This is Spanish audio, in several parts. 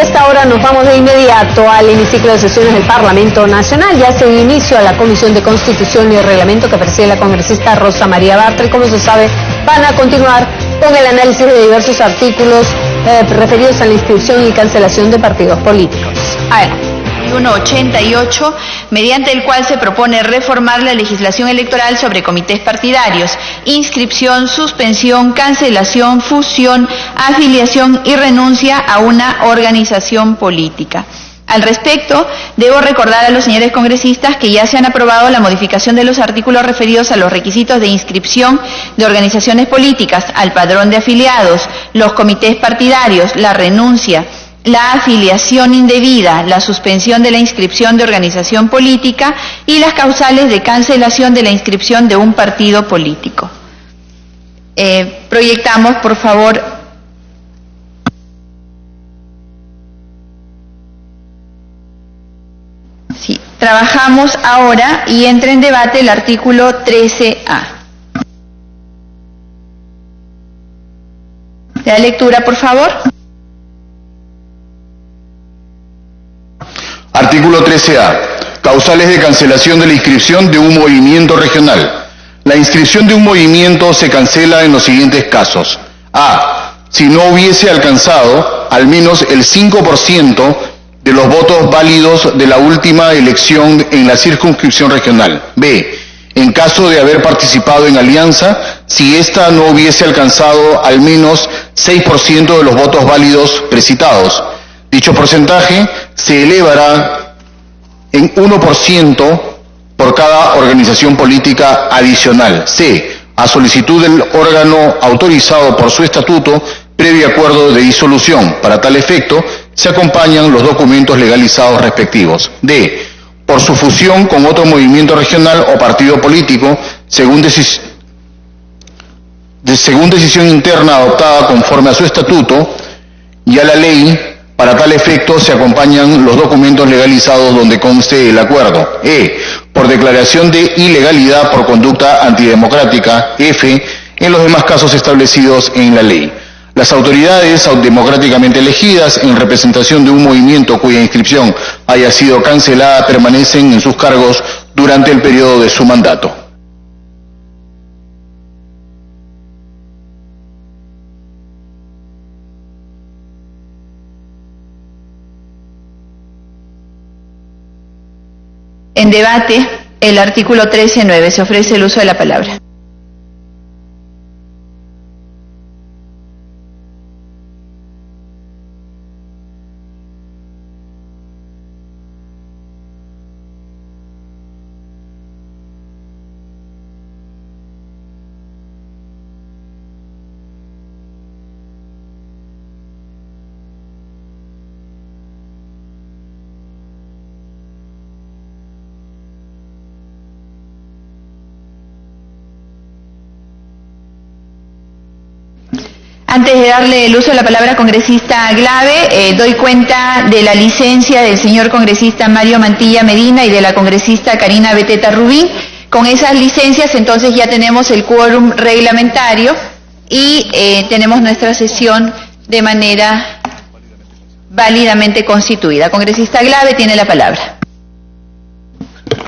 a esta hora nos vamos de inmediato al hemiciclo de sesiones del Parlamento Nacional. Ya se dio inicio a la Comisión de Constitución y Reglamento que preside la congresista Rosa María Bartra y, como se sabe, van a continuar con el análisis de diversos artículos referidos a la inscripción y cancelación de partidos políticos. Adelante. 188, mediante el cual se propone reformar la legislación electoral sobre comités partidarios, inscripción, suspensión, cancelación, fusión, afiliación y renuncia a una organización política. Al respecto, debo recordar a los señores congresistas que ya se han aprobado la modificación de los artículos referidos a los requisitos de inscripción de organizaciones políticas, al padrón de afiliados, los comités partidarios, la renuncia, la afiliación indebida, la suspensión de la inscripción de organización política y las causales de cancelación de la inscripción de un partido político. Proyectamos, por favor. Sí, trabajamos ahora y entra en debate el artículo 13A. La lectura, por favor. Artículo 13A. Causales de cancelación de la inscripción de un movimiento regional. La inscripción de un movimiento se cancela en los siguientes casos. A. Si no hubiese alcanzado al menos el 5% de los votos válidos de la última elección en la circunscripción regional. B. En caso de haber participado en alianza, si ésta no hubiese alcanzado al menos 6% de los votos válidos precitados. Dicho porcentaje se elevará en 1% por cada organización política adicional. C. A solicitud del órgano autorizado por su estatuto, previo acuerdo de disolución. Para tal efecto, se acompañan los documentos legalizados respectivos. D. Por su fusión con otro movimiento regional o partido político, según decisión interna adoptada conforme a su estatuto y a la ley. Para tal efecto, se acompañan los documentos legalizados donde conste el acuerdo. E. Por declaración de ilegalidad por conducta antidemocrática. F. En los demás casos establecidos en la ley. Las autoridades democráticamente elegidas en representación de un movimiento cuya inscripción haya sido cancelada permanecen en sus cargos durante el periodo de su mandato. En debate, el artículo 13.9. Se ofrece el uso de la palabra. Antes de darle el uso de la palabra congresista Glave, doy cuenta de la licencia del señor congresista Mario Mantilla Medina y de la congresista Karina Beteta Rubín. Con esas licencias entonces ya tenemos el quórum reglamentario y tenemos nuestra sesión de manera válidamente constituida. Congresista Glave tiene la palabra.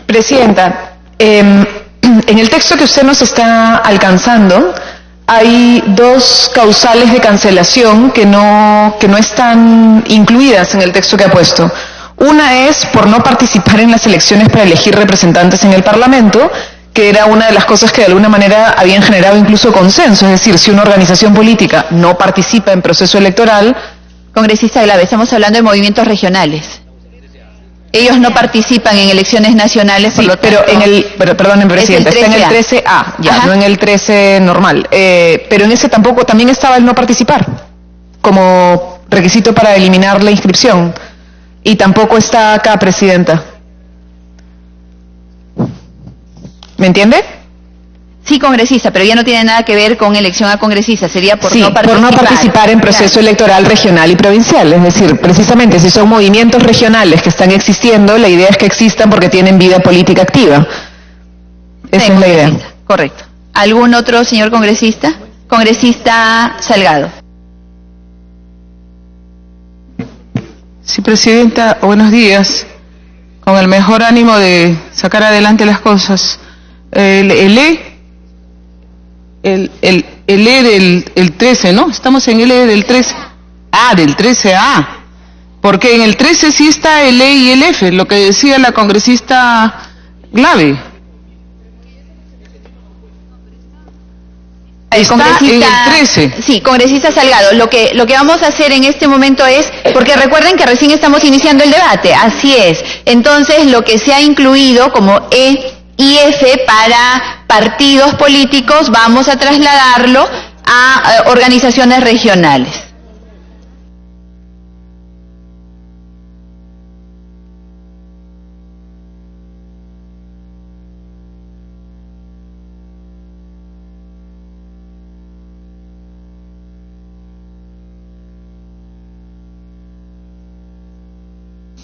Presidenta, en el texto que usted nos está alcanzando, hay dos causales de cancelación que no están incluidas en el texto que ha puesto. Una es por no participar en las elecciones para elegir representantes en el Parlamento, que era una de las cosas que de alguna manera habían generado incluso consenso. Es decir, si una organización política no participa en proceso electoral. Congresista Glave, estamos hablando de movimientos regionales. Ellos no participan en elecciones nacionales, por lo tanto, perdón, presidenta, está en el 13A, ya, no en el 13 normal. Pero en ese también estaba el no participar, como requisito para eliminar la inscripción. Y tampoco está acá, presidenta. ¿Me entiende? Sí, congresista, pero ya no tiene nada que ver con elección a congresista, sería por no participar en proceso electoral regional y provincial. Es decir, precisamente si son movimientos regionales que están existiendo, la idea es que existan porque tienen vida política activa. Esa es la idea. Correcto. ¿Algún otro señor congresista? Congresista Salgado. Sí, Presidenta, buenos días. Con el mejor ánimo de sacar adelante las cosas. El E del 13, ¿no? Estamos en el E del 13. Ah, del 13A. Porque en el 13 sí está el E y el F, lo que decía la congresista Glave. Está en el 13. Sí, congresista Salgado. Lo que vamos a hacer en este momento es, porque recuerden que recién estamos iniciando el debate, así es. Entonces, lo que se ha incluido como E y F para partidos políticos, vamos a trasladarlo a organizaciones regionales.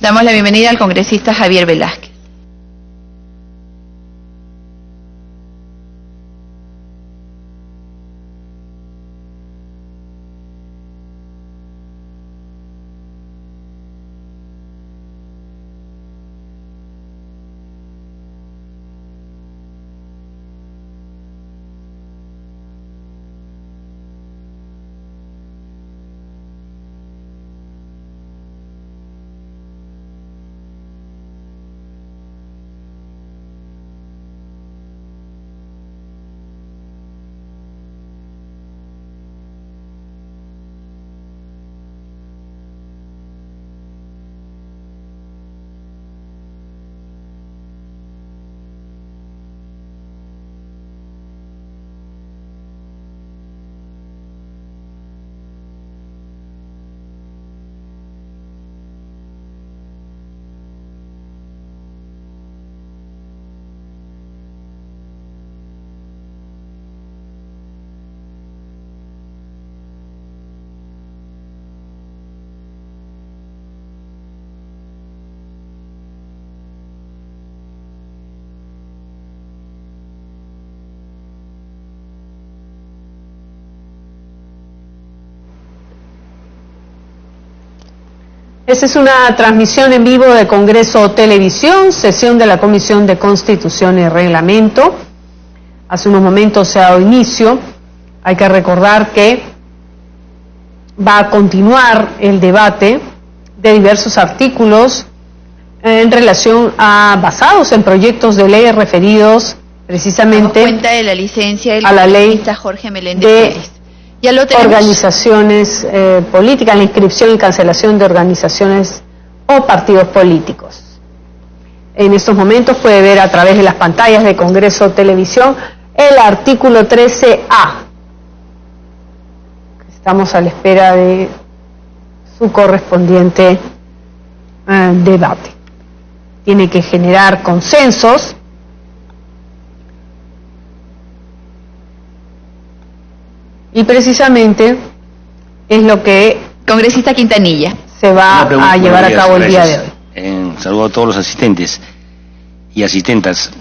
Damos la bienvenida al congresista Javier Velázquez. Esta es una transmisión en vivo de Congreso Televisión, sesión de la Comisión de Constitución y Reglamento. Hace unos momentos se ha dado inicio. Hay que recordar que va a continuar el debate de diversos artículos en relación a basados en proyectos de ley referidos precisamente cuenta de la licencia del a la ley Jorge Meléndez de Pérez. Ya lo tenemos. Organizaciones políticas, la inscripción y cancelación de organizaciones o partidos políticos. En estos momentos puede ver a través de las pantallas de Congreso Televisión el artículo 13A. Estamos a la espera de su correspondiente debate. Tiene que generar consensos. Y precisamente es lo que congresista Quintanilla se va a llevar a cabo el día de hoy. Saludo a todos los asistentes y asistentas.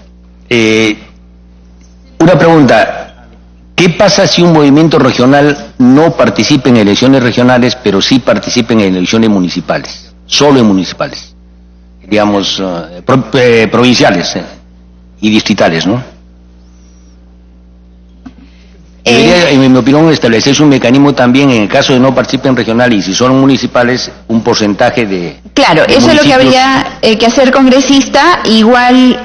Una pregunta, ¿qué pasa si un movimiento regional no participa en elecciones regionales, pero sí participa en elecciones municipales, solo en municipales, digamos, provinciales y distritales, ¿no? Debería, en mi opinión, establecerse un mecanismo también en el caso de no participen regionales y si son municipales, un porcentaje de... Claro, de eso es lo que habría que hacer, congresista, igual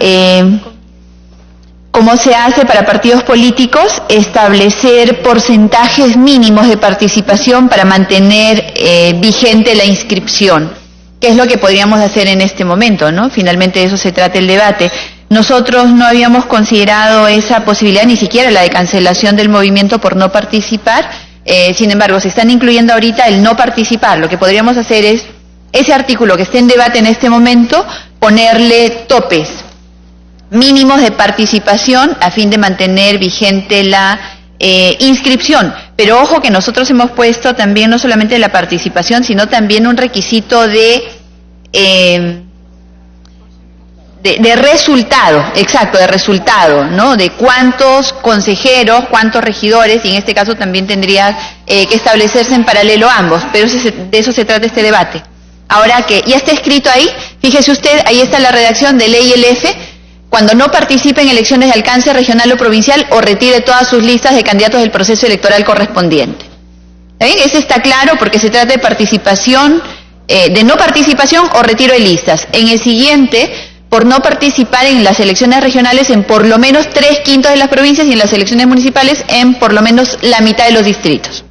como se hace para partidos políticos, establecer porcentajes mínimos de participación para mantener vigente la inscripción, que es lo que podríamos hacer en este momento, ¿no? Finalmente de eso se trata el debate. Nosotros no habíamos considerado esa posibilidad, ni siquiera la de cancelación del movimiento por no participar. Sin embargo, se están incluyendo ahorita el no participar. Lo que podríamos hacer es, ese artículo que esté en debate en este momento, ponerle topes mínimos de participación a fin de mantener vigente la inscripción. Pero ojo que nosotros hemos puesto también no solamente la participación, sino también un requisito de resultado, exacto, de resultado, ¿no? De cuántos consejeros, cuántos regidores, y en este caso también tendría que establecerse en paralelo ambos, pero de eso se trata este debate. Ahora que ya está escrito ahí, fíjese usted, ahí está la redacción del E&F, cuando no participe en elecciones de alcance regional o provincial o retire todas sus listas de candidatos del proceso electoral correspondiente. ¿Está bien? Ese está claro porque se trata de participación, de no participación o retiro de listas. En el siguiente, por no participar en las elecciones regionales en por lo menos 3/5 de las provincias y en las elecciones municipales en por lo menos la mitad de los distritos.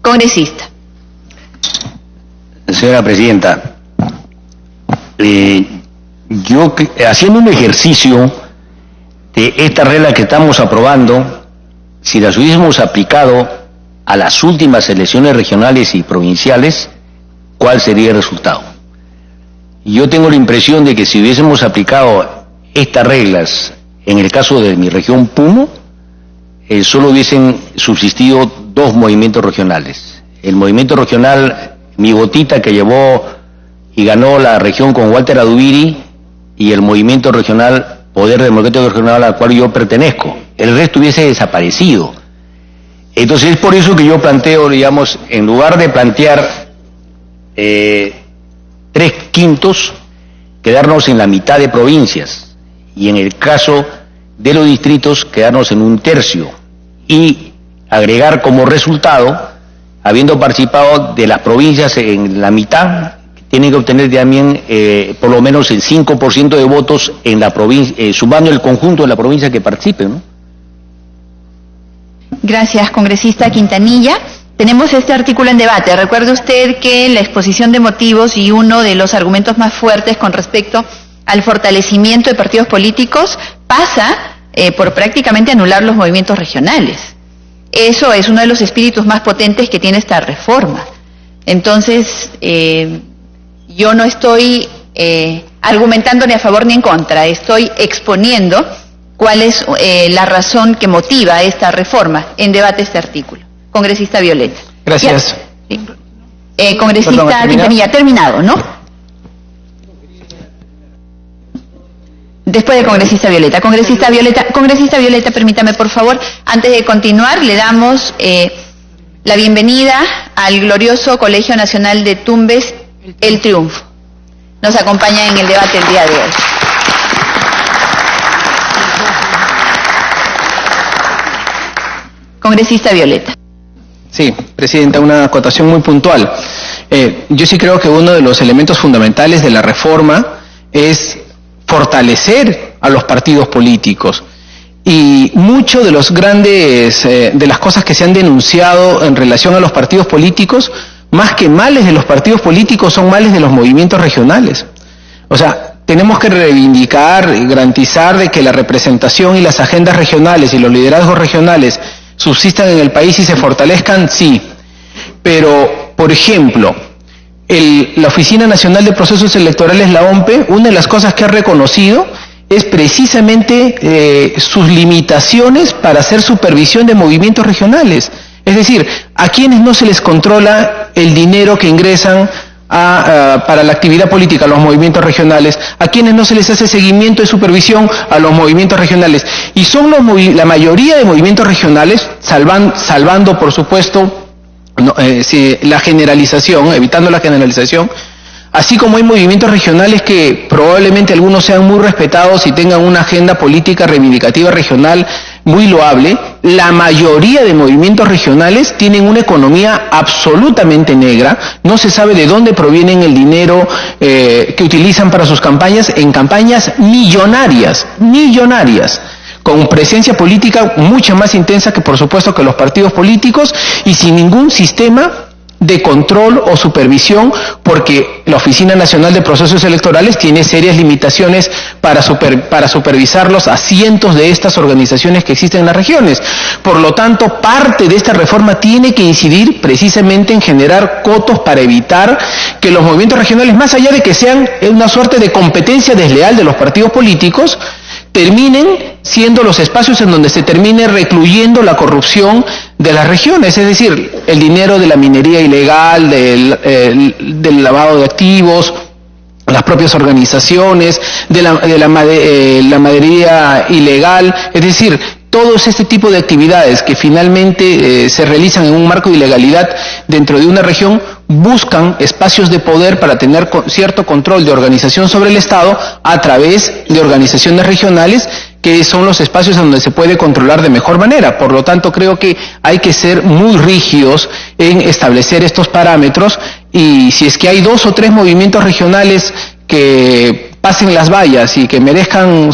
Congresista. Señora Presidenta, yo haciendo un ejercicio de esta regla que estamos aprobando, si las hubiésemos aplicado a las últimas elecciones regionales y provinciales, ¿cuál sería el resultado? Yo tengo la impresión de que si hubiésemos aplicado estas reglas en el caso de mi región Puno, solo hubiesen subsistido 2 movimientos regionales. El movimiento regional Mi Botita, que llevó y ganó la región con Walter Adubiri, y el movimiento regional Poder Democrático Regional al cual yo pertenezco. El resto hubiese desaparecido. Entonces es por eso que yo planteo, digamos, en lugar de plantear 3/5, quedarnos en la mitad de provincias, y en el caso de los distritos quedarnos en 1/3, y agregar como resultado, habiendo participado de las provincias en la mitad, tienen que obtener también por lo menos el 5% de votos en la provincia, sumando el conjunto de la provincia que participen, ¿no? Gracias, congresista Quintanilla. Tenemos este artículo en debate. Recuerde usted que la exposición de motivos y uno de los argumentos más fuertes con respecto al fortalecimiento de partidos políticos pasa por prácticamente anular los movimientos regionales. Eso es uno de los espíritus más potentes que tiene esta reforma. Entonces, yo no estoy argumentando ni a favor ni en contra, estoy exponiendo cuál es la razón que motiva esta reforma. En debate este artículo. Congresista Violeta. Gracias. Sí. Congresista Quintanilla, terminado, ¿no? Después de congresista Violeta. Congresista Violeta, permítame por favor, antes de continuar, le damos la bienvenida al glorioso Colegio Nacional de Tumbes, El Triunfo. Nos acompaña en el debate el día de hoy. Congresista Violeta. Sí, Presidenta, una acotación muy puntual. Yo sí creo que uno de los elementos fundamentales de la reforma es fortalecer a los partidos políticos. Y mucho de los grandes, de las cosas que se han denunciado en relación a los partidos políticos, más que males de los partidos políticos, son males de los movimientos regionales. O sea, tenemos que reivindicar y garantizar de que la representación y las agendas regionales y los liderazgos regionales subsistan en el país y se fortalezcan, sí. Pero, por ejemplo, la Oficina Nacional de Procesos Electorales, la OMPE, una de las cosas que ha reconocido es precisamente sus limitaciones para hacer supervisión de movimientos regionales. Es decir, a quienes no se les controla el dinero que ingresan para la actividad política, a los movimientos regionales, a quienes no se les hace seguimiento y supervisión a los movimientos regionales. Y son la mayoría de movimientos regionales, salvando por supuesto la generalización, evitando la generalización, así como hay movimientos regionales que probablemente algunos sean muy respetados y tengan una agenda política reivindicativa regional muy loable, la mayoría de movimientos regionales tienen una economía absolutamente negra, no se sabe de dónde provienen el dinero que utilizan para sus campañas, en campañas millonarias, con presencia política mucho más intensa que por supuesto que los partidos políticos y sin ningún sistema de control o supervisión, porque la Oficina Nacional de Procesos Electorales tiene serias limitaciones para supervisarlos a cientos de estas organizaciones que existen en las regiones. Por lo tanto, parte de esta reforma tiene que incidir precisamente en generar cotos para evitar que los movimientos regionales, más allá de que sean una suerte de competencia desleal de los partidos políticos, terminen siendo los espacios en donde se termine recluyendo la corrupción de las regiones, es decir, el dinero de la minería ilegal, del lavado de activos, las propias organizaciones, de la madería ilegal, es decir, todos este tipo de actividades que finalmente se realizan en un marco de ilegalidad dentro de una región buscan espacios de poder para tener cierto control de organización sobre el Estado a través de organizaciones regionales, que son los espacios en donde se puede controlar de mejor manera. Por lo tanto, creo que hay que ser muy rígidos en establecer estos parámetros, y si es que hay 2 o 3 movimientos regionales que pasen las vallas y que merezcan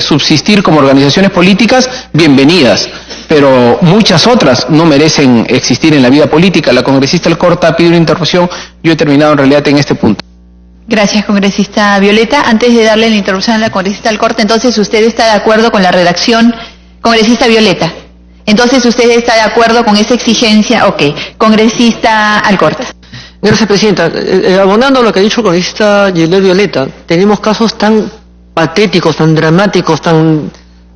subsistir como organizaciones políticas, bienvenidas, pero muchas otras no merecen existir en la vida política. La congresista Alcorta pide una interrupción. Yo he terminado en realidad en este punto. Gracias, congresista Violeta. Antes de darle la interrupción a la congresista Alcorta, entonces usted está de acuerdo con la redacción, congresista Violeta. Entonces usted está de acuerdo con esa exigencia. Ok, congresista Alcorta. Gracias, presidenta. Abonando a lo que ha dicho el congresista Violeta, tenemos casos tan patéticos, tan dramáticos, tan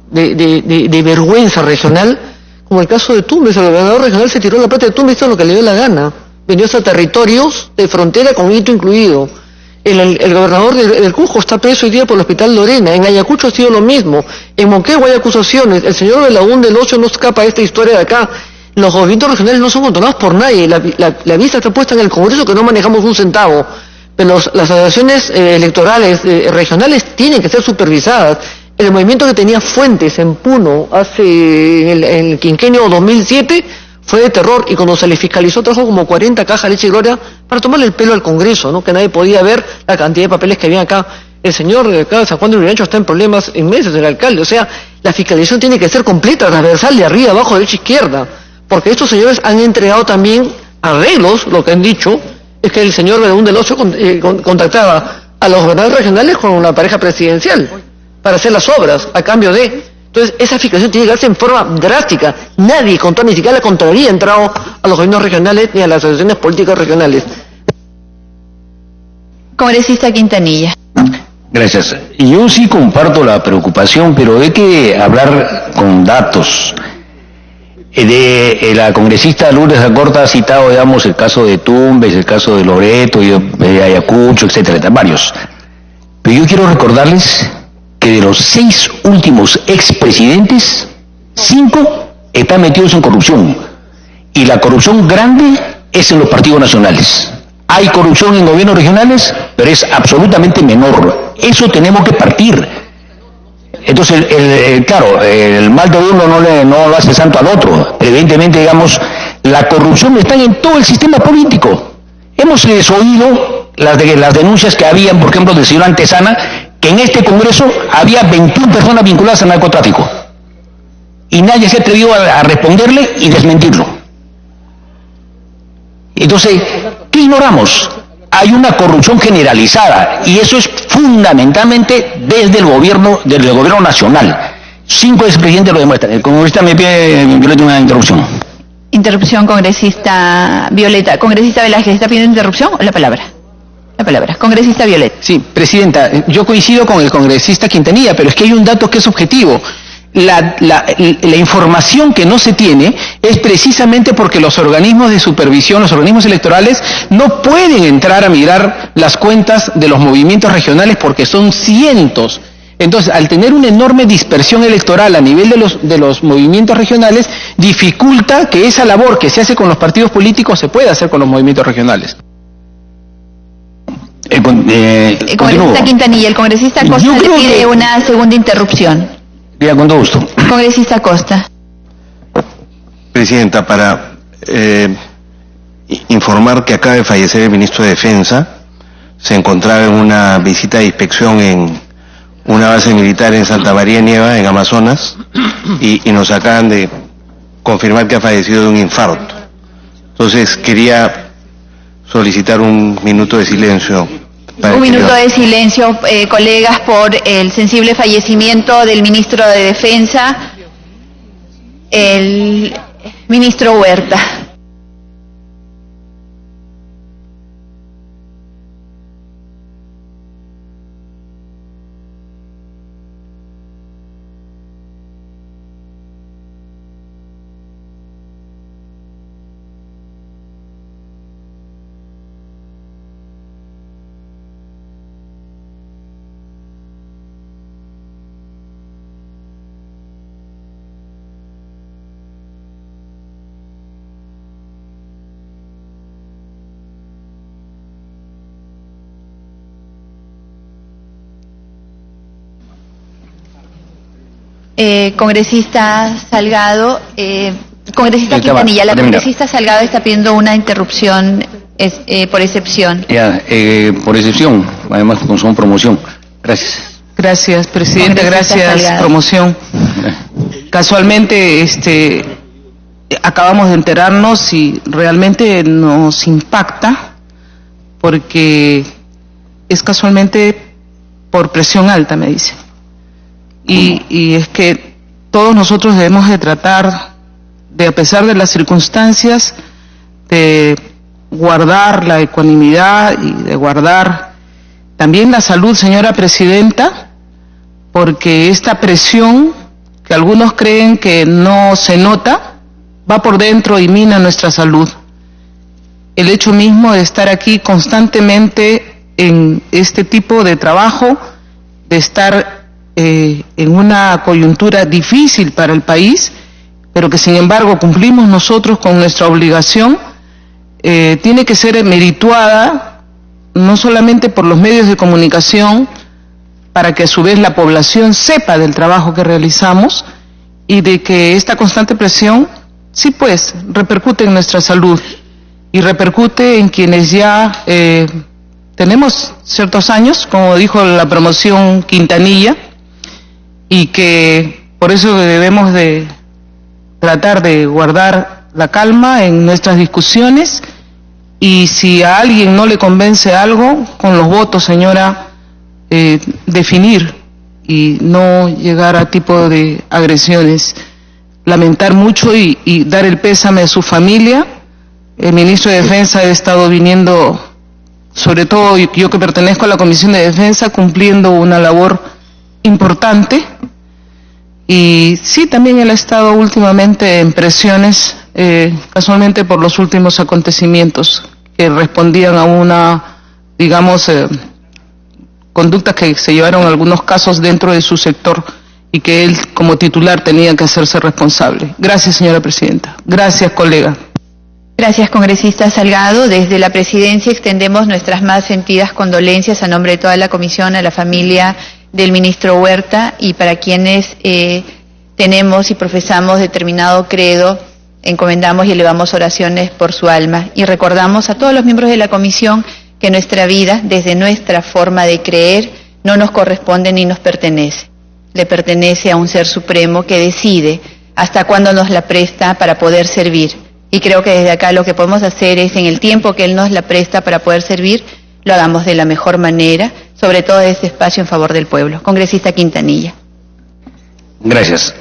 de vergüenza regional, como el caso de Tumbes. El gobernador regional se tiró la plata de Tumbes, hizo lo que le dio la gana. Vendió hasta territorios de frontera con hito incluido. El gobernador del Cusco está preso hoy día por el Hospital Lorena. En Ayacucho ha sido lo mismo. En Moquegua hay acusaciones. El señor Belaún del Ocho no escapa de esta historia de acá. Los gobiernos regionales no son controlados por nadie. La vista está puesta en el Congreso, que no manejamos un centavo. Pero las asociaciones electorales regionales tienen que ser supervisadas. El movimiento que tenía Fuentes en Puno en el quinquenio 2007 fue de terror, y cuando se le fiscalizó trajo como 40 cajas de leche y gloria para tomarle el pelo al Congreso, ¿no? Que nadie podía ver la cantidad de papeles que había acá. El señor de acá de San Juan de Lurigancho está en problemas inmensos, el alcalde. O sea, la fiscalización tiene que ser completa, transversal, de arriba, abajo, derecha, izquierda. Porque estos señores han entregado también arreglos. Lo que han dicho es que el señor Belaún del Oso contactaba a los gobernadores regionales con una pareja presidencial para hacer las obras a cambio de... Entonces, esa fiscalización tiene que darse en forma drástica. Nadie, ni siquiera la Contraloría, ha entrado a los gobiernos regionales ni a las asociaciones políticas regionales. Congresista Quintanilla. Gracias. Yo sí comparto la preocupación, pero hay que hablar con datos. La congresista Lourdes Alcorta ha citado, digamos, el caso de Tumbes, el caso de Loreto, de Ayacucho, etcétera, varios. Pero yo quiero recordarles que de los 6 últimos expresidentes, 5 están metidos en corrupción. Y la corrupción grande es en los partidos nacionales. Hay corrupción en gobiernos regionales, pero es absolutamente menor. Eso tenemos que partir. Entonces, claro, el mal de uno no lo hace santo al otro. Evidentemente, digamos, la corrupción está en todo el sistema político. Hemos oído las denuncias que habían, por ejemplo, del señor Antesana, que en este Congreso había 21 personas vinculadas al narcotráfico. Y nadie se atrevió a responderle y desmentirlo. Entonces, ¿qué ignoramos? Hay una corrupción generalizada, y eso es fundamentalmente desde el gobierno nacional. 5 expresidentes lo demuestran. El congresista me pide, Violeta, una interrupción. Interrupción, congresista Violeta. Congresista Velázquez, ¿está pidiendo interrupción o la palabra? La palabra. Congresista Violeta. Sí, presidenta, yo coincido con el congresista Quintanilla, pero es que hay un dato que es objetivo. La información que no se tiene es precisamente porque los organismos de supervisión, los organismos electorales, no pueden entrar a mirar las cuentas de los movimientos regionales porque son cientos. Entonces, al tener una enorme dispersión electoral a nivel de los movimientos regionales, dificulta que esa labor que se hace con los partidos políticos se pueda hacer con los movimientos regionales. El congresista Quintanilla, el congresista Costa le pide una segunda interrupción. Ya, con todo gusto. Congresista Costa. Presidenta, para informar que acaba de fallecer el ministro de Defensa. Se encontraba en una visita de inspección en una base militar en Santa María Nieva, en Amazonas, y nos acaban de confirmar que ha fallecido de un infarto. Entonces quería solicitar un minuto de silencio. Un minuto de silencio, colegas, por el sensible fallecimiento del ministro de Defensa, el ministro Huerta. Congresista Salgado, congresista Quintanilla, la congresista Salgado está pidiendo una interrupción por excepción. Ya, por excepción, además con promoción. Gracias. Gracias, presidenta, gracias, Salgado. promoción. Casualmente, acabamos de enterarnos y realmente nos impacta porque es casualmente por presión alta, me dicen. Y es que todos nosotros debemos de tratar de, a pesar de las circunstancias, de guardar la ecuanimidad y de guardar también la salud, señora presidenta, porque esta presión que algunos creen que no se nota, va por dentro y mina nuestra salud. El hecho mismo de estar aquí constantemente en este tipo de trabajo, de estar en una coyuntura difícil para el país, pero que sin embargo cumplimos nosotros con nuestra obligación, tiene que ser merituada no solamente por los medios de comunicación, para que a su vez la población sepa del trabajo que realizamos y de que esta constante presión, sí pues, repercute en nuestra salud y repercute en quienes ya tenemos ciertos años, como dijo la promoción Quintanilla, y que por eso debemos de tratar de guardar la calma en nuestras discusiones, y si a alguien no le convence algo, con los votos, señora, definir y no llegar a tipo de agresiones. Lamentar mucho y dar el pésame a su familia. El ministro de Defensa ha estado viniendo, sobre todo yo que pertenezco a la Comisión de Defensa, cumpliendo una labor importante. Y sí, también él ha estado últimamente en presiones, casualmente por los últimos acontecimientos que respondían a una, digamos, conductas que se llevaron en algunos casos dentro de su sector y que él como titular tenía que hacerse responsable. Gracias, señora presidenta. Gracias, colega. Gracias, congresista Salgado. Desde la presidencia extendemos nuestras más sentidas condolencias a nombre de toda la comisión a la familia del ministro Huerta, y para quienes tenemos y profesamos determinado credo, encomendamos y elevamos oraciones por su alma, y recordamos a todos los miembros de la comisión que nuestra vida, desde nuestra forma de creer, no nos corresponde ni nos pertenece. Le pertenece a un ser supremo que decide hasta cuándo nos la presta para poder servir. Y creo que desde acá lo que podemos hacer es, en el tiempo que Él nos la presta para poder servir, lo hagamos de la mejor manera, sobre todo de este espacio en favor del pueblo. Congresista Quintanilla. Gracias.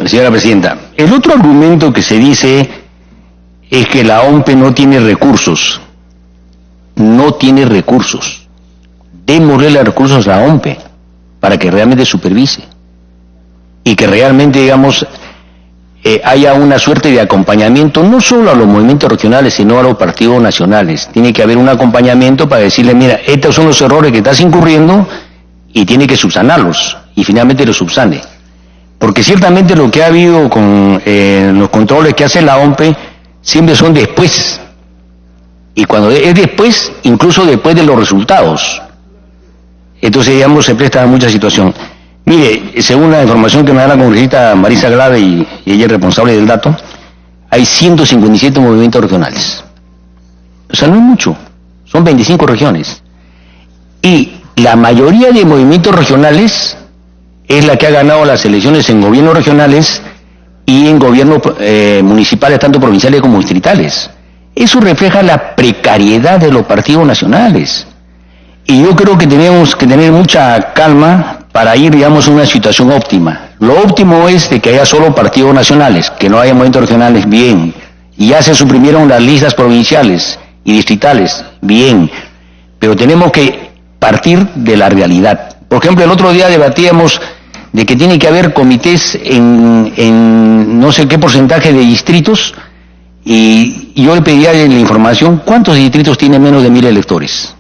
Señora presidenta, el otro argumento que se dice es que la OMPE no tiene recursos. No tiene recursos. Démosle los recursos a la OMPE para que realmente supervise y que realmente, digamos, haya una suerte de acompañamiento no solo a los movimientos regionales, sino a los partidos nacionales. Tiene que haber un acompañamiento para decirle, mira, estos son los errores que estás incurriendo y tiene que subsanarlos, y finalmente los subsane. Porque ciertamente lo que ha habido con los controles que hace la OMPE siempre son después. Y cuando es después, incluso después de los resultados. Entonces, digamos, se presta a mucha situación. Mire, según la información que me da la congresista Marisa Glave, y ella es responsable del dato, hay 157 movimientos regionales. O sea, no es mucho, son 25 regiones. Y la mayoría de movimientos regionales es la que ha ganado las elecciones en gobiernos regionales y en gobiernos municipales, tanto provinciales como distritales. Eso refleja la precariedad de los partidos nacionales. Y yo creo que tenemos que tener mucha calma para ir, digamos, a una situación óptima. Lo óptimo es de que haya solo partidos nacionales, que no haya movimientos regionales, bien. Y ya se suprimieron las listas provinciales y distritales, bien. Pero tenemos que partir de la realidad. Por ejemplo, el otro día debatíamos de que tiene que haber comités en no sé qué porcentaje de distritos, y yo le pedía la información, ¿cuántos distritos tienen menos de 1000 electores?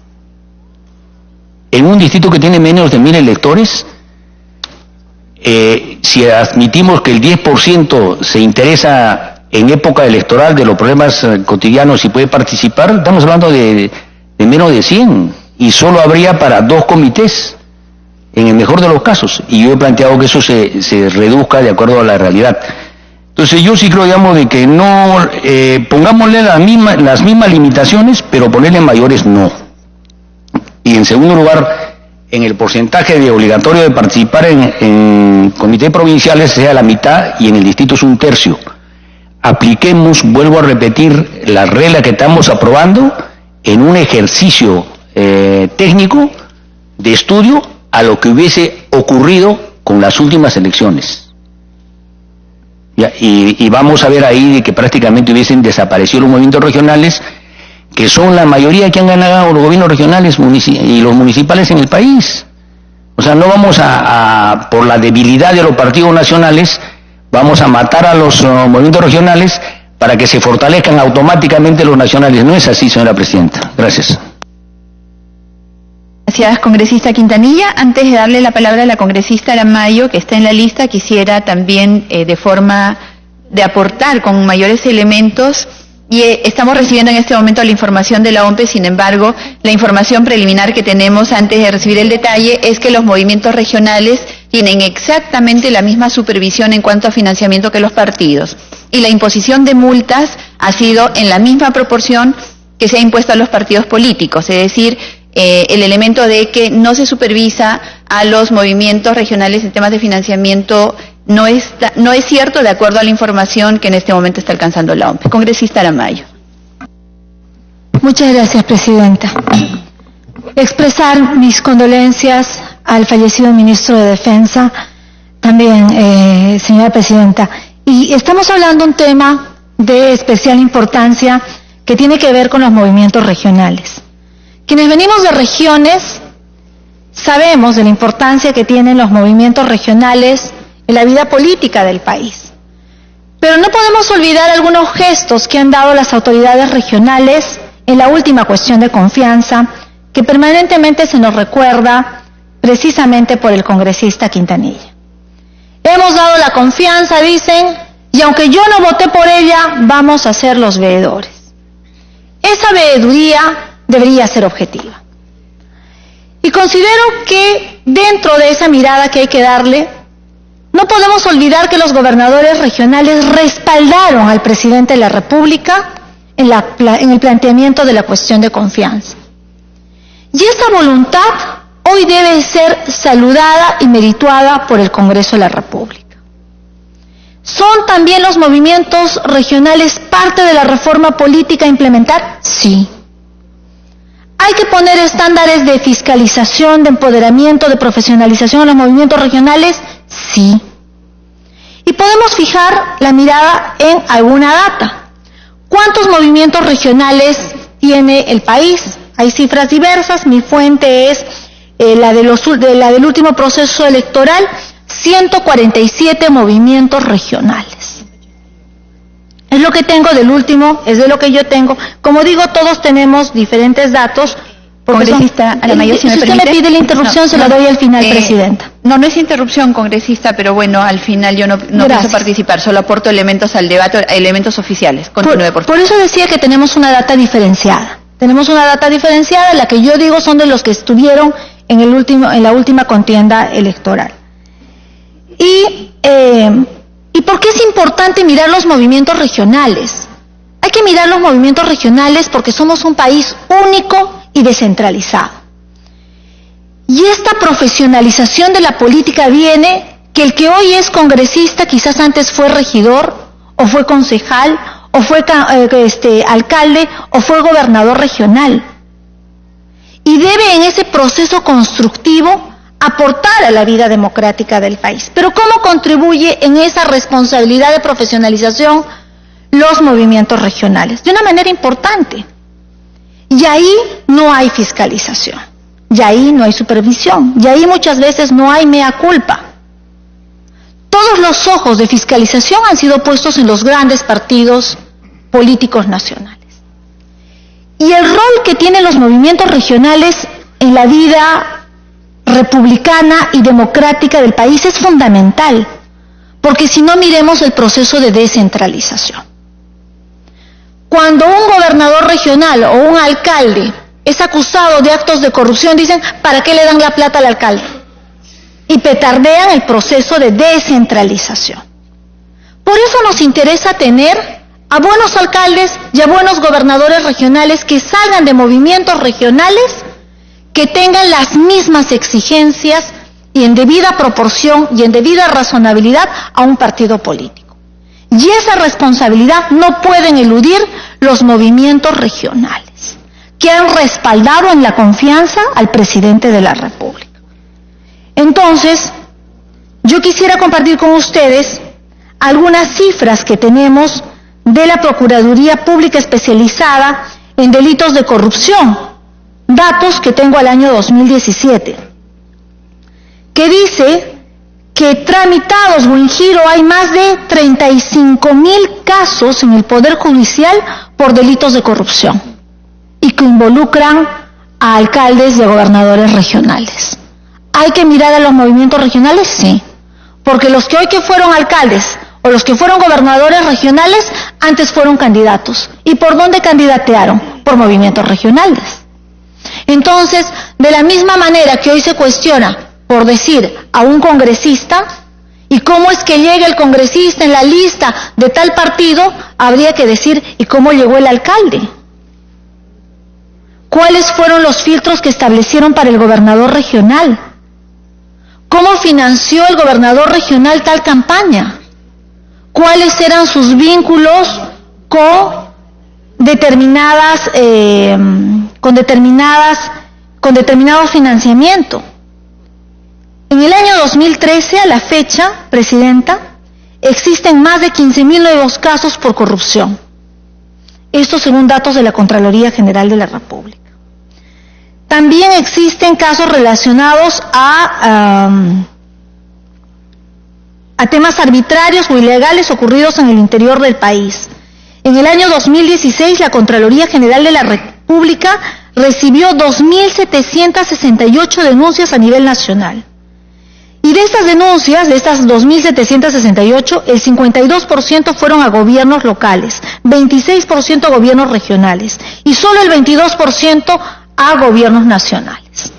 En un distrito que tiene menos de 1000 electores, si admitimos que el 10% se interesa en época electoral de los problemas cotidianos y puede participar, estamos hablando de menos de 100, y solo habría para 2 comités. en el mejor de los casos, y yo he planteado que eso se reduzca de acuerdo a la realidad. Entonces yo sí creo, digamos, de que no, pongámosle las mismas limitaciones, pero ponerle mayores no. Y en segundo lugar, en el porcentaje de obligatorio de participar en comités provinciales sea la mitad y en el distrito es un tercio. Apliquemos, vuelvo a repetir, la regla que estamos aprobando en un ejercicio técnico de estudio a lo que hubiese ocurrido con las últimas elecciones. Y vamos a ver ahí de que prácticamente hubiesen desaparecido los movimientos regionales, que son la mayoría que han ganado los gobiernos regionales y los municipales en el país. O sea, no vamos por la debilidad de los partidos nacionales, vamos a matar a los movimientos regionales para que se fortalezcan automáticamente los nacionales. No es así, señora presidenta. Gracias. Gracias, congresista Quintanilla. Antes de darle la palabra a la congresista Aramayo, que está en la lista, quisiera también de forma de aportar con mayores elementos. Y estamos recibiendo en este momento la información de la OMPE, sin embargo, la información preliminar que tenemos antes de recibir el detalle es que los movimientos regionales tienen exactamente la misma supervisión en cuanto a financiamiento que los partidos. Y la imposición de multas ha sido en la misma proporción que se ha impuesto a los partidos políticos, es decir, el elemento de que no se supervisa a los movimientos regionales en temas de financiamiento no es cierto de acuerdo a la información que en este momento está alcanzando la OMPE. Congresista Aramayo. Muchas gracias, presidenta. Expresar mis condolencias al fallecido ministro de Defensa, también, señora presidenta. Y estamos hablando de un tema de especial importancia que tiene que ver con los movimientos regionales. Quienes venimos de regiones sabemos de la importancia que tienen los movimientos regionales en la vida política del país. Pero no podemos olvidar algunos gestos que han dado las autoridades regionales en la última cuestión de confianza, que permanentemente se nos recuerda precisamente por el congresista Quintanilla. Hemos dado la confianza, dicen, y aunque yo no voté por ella, vamos a ser los veedores. Esa veeduría debería ser objetiva. Y considero que dentro de esa mirada que hay que darle, no podemos olvidar que los gobernadores regionales respaldaron al presidente de la República en el planteamiento de la cuestión de confianza. Y esa voluntad hoy debe ser saludada y merituada por el Congreso de la República. ¿Son también los movimientos regionales parte de la reforma política a implementar? Sí. ¿Hay que poner estándares de fiscalización, de empoderamiento, de profesionalización a los movimientos regionales? Sí. Y podemos fijar la mirada en alguna data. ¿Cuántos movimientos regionales tiene el país? Hay cifras diversas, mi fuente es la del último proceso electoral, 147 movimientos regionales. Es lo que tengo del último, es de lo que yo tengo. Como digo, todos tenemos diferentes datos. Congresista Aramayo, si usted me pide la interrupción, se la doy al final, presidenta. No es interrupción, congresista, pero bueno, al final yo no pienso participar, solo aporto elementos al debate, elementos oficiales. Continúe, por favor. Por eso decía que tenemos una data diferenciada. Tenemos una data diferenciada, la que yo digo son de los que estuvieron en la última contienda electoral. ¿Y por qué es importante mirar los movimientos regionales? Hay que mirar los movimientos regionales porque somos un país único y descentralizado. Y esta profesionalización de la política viene que el que hoy es congresista quizás antes fue regidor, o fue concejal, o fue alcalde, o fue gobernador regional. Y debe en ese proceso constructivo aportar a la vida democrática del país. Pero ¿cómo contribuye en esa responsabilidad de profesionalización los movimientos regionales? De una manera importante. Y ahí no hay fiscalización, y ahí no hay supervisión, y ahí muchas veces no hay mea culpa. Todos los ojos de fiscalización han sido puestos en los grandes partidos políticos nacionales. Y el rol que tienen los movimientos regionales en la vida republicana y democrática del país es fundamental, porque si no, miremos el proceso de descentralización. Cuando un gobernador regional o un alcalde es acusado de actos de corrupción, dicen, ¿para qué le dan la plata al alcalde? y petardean el proceso de descentralización. Por eso nos interesa tener a buenos alcaldes y a buenos gobernadores regionales que salgan de movimientos regionales, que tengan las mismas exigencias y en debida proporción y en debida razonabilidad a un partido político. Y esa responsabilidad no pueden eludir los movimientos regionales, que han respaldado en la confianza al presidente de la República. Entonces, yo quisiera compartir con ustedes algunas cifras que tenemos de la Procuraduría Pública Especializada en Delitos de Corrupción, datos que tengo al año 2017, que dice que tramitados o en giro hay más de 35,000 casos en el Poder Judicial por delitos de corrupción y que involucran a alcaldes y a gobernadores regionales. ¿Hay que mirar a los movimientos regionales? Sí, porque los que hoy que fueron alcaldes o los que fueron gobernadores regionales antes fueron candidatos. ¿Y por dónde candidatearon? Por movimientos regionales. Entonces, de la misma manera que hoy se cuestiona, por decir, a un congresista, y cómo es que llega el congresista en la lista de tal partido, habría que decir, ¿y cómo llegó el alcalde? ¿Cuáles fueron los filtros que establecieron para el gobernador regional? ¿Cómo financió el gobernador regional tal campaña? ¿Cuáles eran sus vínculos con determinado financiamiento? En el año 2013, a la fecha, Presidenta, existen más de 15,000 nuevos casos por corrupción. Esto según datos de la Contraloría General de la República. También existen casos relacionados a temas arbitrarios o ilegales ocurridos en el interior del país. En el año 2016, la Contraloría General de la República recibió 2.768 denuncias a nivel nacional. Y de estas denuncias, de estas 2.768, el 52% fueron a gobiernos locales, 26% a gobiernos regionales y solo el 22% a gobiernos nacionales.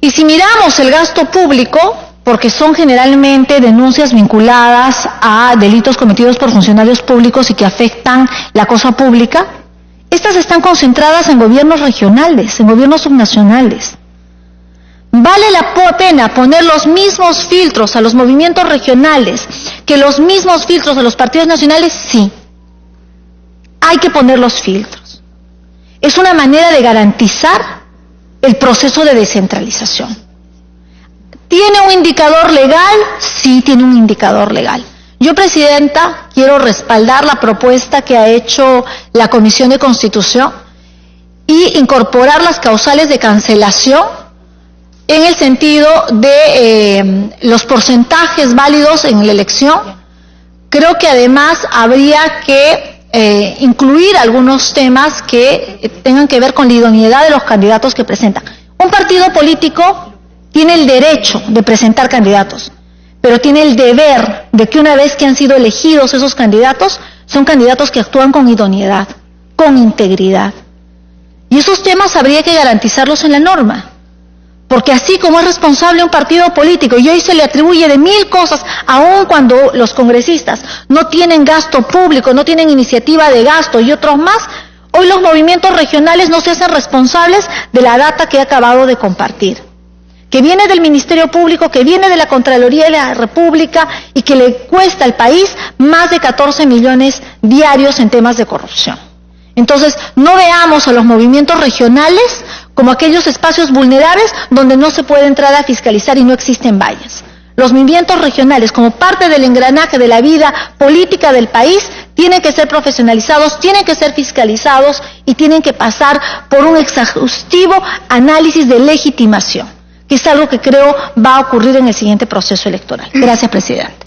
Y si miramos el gasto público, porque son generalmente denuncias vinculadas a delitos cometidos por funcionarios públicos y que afectan la cosa pública, estas están concentradas en gobiernos regionales, en gobiernos subnacionales. ¿Vale la pena poner los mismos filtros a los movimientos regionales que los mismos filtros a los partidos nacionales? Sí. Hay que poner los filtros. Es una manera de garantizar el proceso de descentralización. ¿Tiene un indicador legal? Sí, tiene un indicador legal. Yo, Presidenta, quiero respaldar la propuesta que ha hecho la Comisión de Constitución y incorporar las causales de cancelación en el sentido de los porcentajes válidos en la elección. Creo que además habría que incluir algunos temas que tengan que ver con la idoneidad de los candidatos que presentan. Un partido político tiene el derecho de presentar candidatos, pero tiene el deber de que una vez que han sido elegidos esos candidatos, son candidatos que actúan con idoneidad, con integridad. Y esos temas habría que garantizarlos en la norma. Porque así como es responsable un partido político y hoy se le atribuye de 1,000 cosas, aun cuando los congresistas no tienen gasto público, no tienen iniciativa de gasto y otros más, hoy los movimientos regionales no se hacen responsables de la data que he acabado de compartir, que viene del Ministerio Público, que viene de la Contraloría de la República y que le cuesta al país más de 14 millones diarios en temas de corrupción. Entonces, no veamos a los movimientos regionales como aquellos espacios vulnerables donde no se puede entrar a fiscalizar y no existen vallas. Los movimientos regionales, como parte del engranaje de la vida política del país, tienen que ser profesionalizados, tienen que ser fiscalizados y tienen que pasar por un exhaustivo análisis de legitimación, que es algo que creo va a ocurrir en el siguiente proceso electoral. Gracias, Presidente.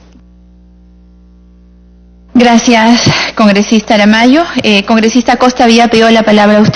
Gracias, congresista Aramayo. Congresista Costa había pedido la palabra a usted.